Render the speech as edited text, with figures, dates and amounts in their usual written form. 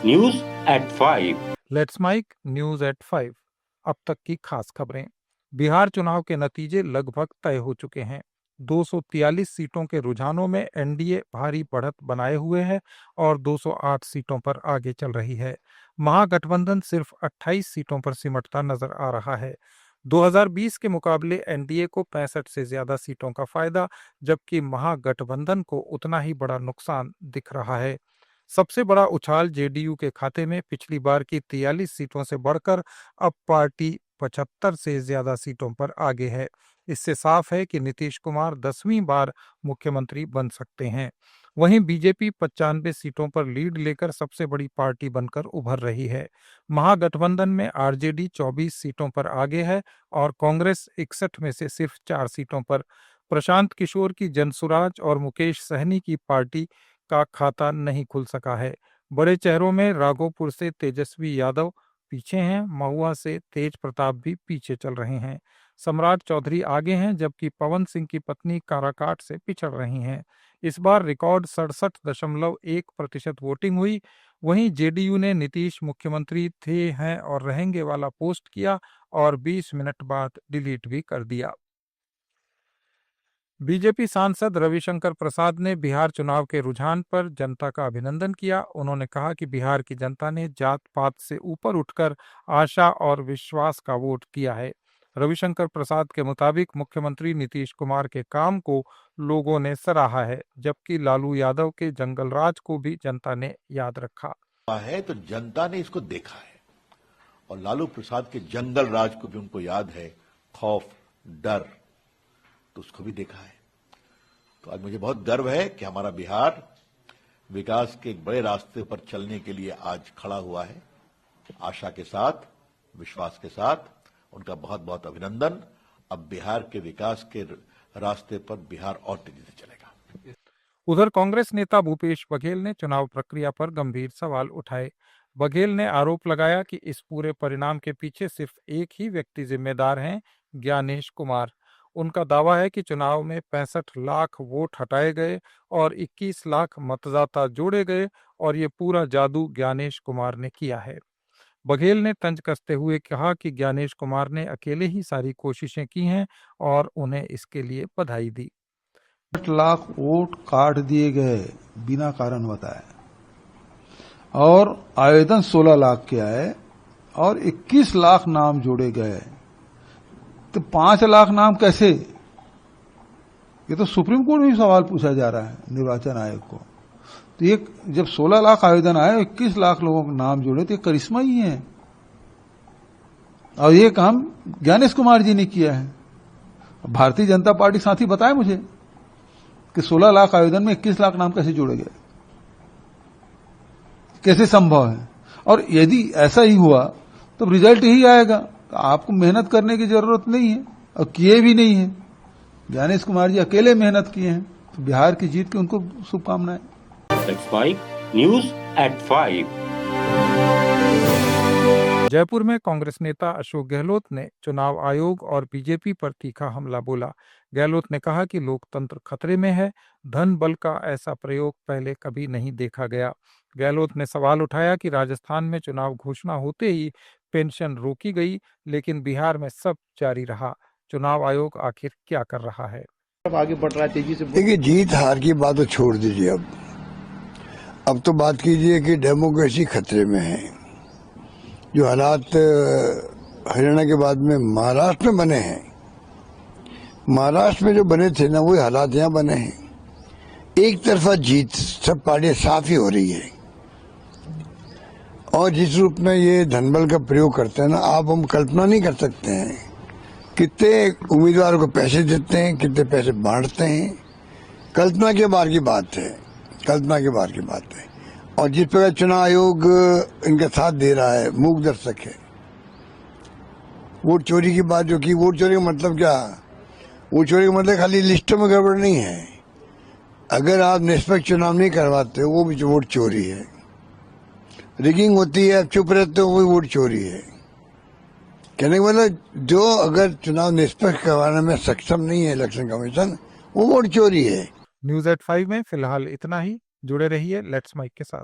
News at 5। Let's mike news at 5। अब तक की खास खबरें। बिहार चुनाव के नतीजे लगभग तय हो चुके हैं। 243 सीटों के रुझानों में एनडीए भारी बढ़त बनाए हुए है और 208 सीटों पर आगे चल रही है। महागठबंधन सिर्फ 28 सीटों पर सिमटता नजर आ रहा है। 2020 के मुकाबले एनडीए को 65 से ज्यादा सीटों का फायदा, जबकि महागठबंधन को उतना ही बड़ा नुकसान दिख रहा है। सबसे बड़ा उछाल जेडीयू के खाते में पिछली बार की 43 सीटों से बढ़कर अब पार्टी 75 से ज्यादा सीटों पर आगे है। इससे साफ है कि नीतीश कुमार 10वीं बार मुख्यमंत्री बन सकते हैं। वहीं बीजेपी 95 सीटों पर लीड लेकर सबसे बड़ी पार्टी बनकर उभर रही है। महागठबंधन में आरजेडी 24 सीटों पर आगे है और कांग्रेस 61 में से सिर्फ 4 सीटों पर। प्रशांत किशोर की जनसुराज और मुकेश सहनी की पार्टी का खाता नहीं खुल सका है। बड़े चेहरों में राघोपुर से तेजस्वी यादव पीछे हैं, महुआ से तेज प्रताप भी पीछे चल रहे हैं। सम्राट चौधरी आगे हैं, जबकि पवन सिंह की पत्नी काराकाट से पिछड़ रही हैं। इस बार रिकॉर्ड 67.1% वोटिंग हुई। वहीं जेडीयू ने नीतीश मुख्यमंत्री थे, हैं और रहेंगे वाला पोस्ट किया और 20 मिनट बाद डिलीट भी कर दिया। बीजेपी सांसद रविशंकर प्रसाद ने बिहार चुनाव के रुझान पर जनता का अभिनंदन किया। उन्होंने कहा कि बिहार की जनता ने जात पात से ऊपर उठकर आशा और विश्वास का वोट किया है। रविशंकर प्रसाद के मुताबिक मुख्यमंत्री नीतीश कुमार के काम को लोगों ने सराहा है, जबकि लालू यादव के जंगल राज को भी जनता ने याद रखा है। तो जनता ने इसको देखा है और लालू प्रसाद के जंगल राज को भी उनको याद है, खौफ, डर, तो उसको भी देखा है। तो आज मुझे बहुत गर्व है कि हमारा बिहार विकास के एक बड़े रास्ते पर चलने के लिए आज खड़ा हुआ है। आशा के साथ, विश्वास के साथ उनका बहुत बहुत अभिनंदन। अब बिहार के विकास के रास्ते पर बिहार और तेजी से चलेगा। उधर कांग्रेस नेता भूपेश बघेल ने चुनाव प्रक्रिया पर गंभीर सवाल उठाए। बघेल ने आरोप लगाया कि इस पूरे परिणाम के पीछे सिर्फ एक ही व्यक्ति जिम्मेदार हैं, ज्ञानेश कुमार। उनका दावा है कि चुनाव में 65 लाख वोट हटाए गए और 21 लाख मतदाता जोड़े गए और ये पूरा जादू ज्ञानेश कुमार ने किया है। बघेल ने तंज कसते हुए कहा कि ज्ञानेश कुमार ने अकेले ही सारी कोशिशें की हैं और उन्हें इसके लिए बधाई दी। 8 लाख वोट काट दिए गए बिना कारण बताए और आवेदन 16 लाख के आए और 21 लाख नाम जोड़े गए। तो 5 लाख नाम कैसे? ये तो सुप्रीम कोर्ट में भी सवाल पूछा जा रहा है निर्वाचन आयोग को। तो ये जब 16 लाख आवेदन आए, 21 लाख लोगों के नाम जोड़े, तो ये करिश्मा ही है। और ये काम ज्ञानेश कुमार जी ने किया है। भारतीय जनता पार्टी साथी बताए मुझे कि 16 लाख आवेदन में 21 लाख नाम कैसे जोड़े गए, कैसे संभव है? और यदि ऐसा ही हुआ तो रिजल्ट यही आएगा। तो आपको मेहनत करने की जरूरत नहीं है और किए भी नहीं है। ज्ञानेश कुमार जी अकेले मेहनत किए हैं। तो बिहार की जीत की उनको शुभकामनाएं। News at 5। जयपुर में कांग्रेस नेता अशोक गहलोत ने चुनाव आयोग और बीजेपी पर तीखा हमला बोला। गहलोत ने कहा कि लोकतंत्र खतरे में है। धन बल का ऐसा प्रयोग पहले कभी नहीं देखा गया। गहलोत ने सवाल उठाया कि राजस्थान में चुनाव घोषणा होते ही पेंशन रोकी गई, लेकिन बिहार में सब जारी रहा। चुनाव आयोग आखिर क्या कर रहा है? अब आगे बढ़ रहा है तेजी से। देखिए, जीत हार की बात तो छोड़ दीजिए। अब तो बात कीजिए कि डेमोक्रेसी खतरे में है। जो हालात हरियाणा के बाद में महाराष्ट्र में बने हैं, महाराष्ट्र में जो बने थे ना, वही हालात यहाँ बने हैं। एक तरफा जीत सब पार्टियां साफ ही हो रही है और जिस रूप में ये धनबल का प्रयोग करते हैं ना, आप हम कल्पना नहीं कर सकते हैं कितने उम्मीदवारों को पैसे देते हैं, कितने पैसे बांटते हैं। कल्पना के बाहर की बात है, कल्पना के बाहर की बात है। और जिस प्रकार चुनाव आयोग इनका साथ दे रहा है, मूक दर्शक है। वोट चोरी की बात जो की, वोट चोरी का मतलब क्या? वोट चोरी का मतलब खाली लिस्टों में गड़बड़ नहीं है। अगर आप निष्पक्ष चुनाव नहीं करवाते वो भी वोट चोरी है। रिगिंग होती है, आप चुप रहते हो, वो वोट चोरी है। कहने का मतलब, जो अगर चुनाव निष्पक्ष करवाने में सक्षम नहीं है इलेक्शन कमीशन, वो वोट चोरी है। न्यूज एट 5 में फिलहाल इतना ही। जुड़े रहिए लेट्स माइक के साथ।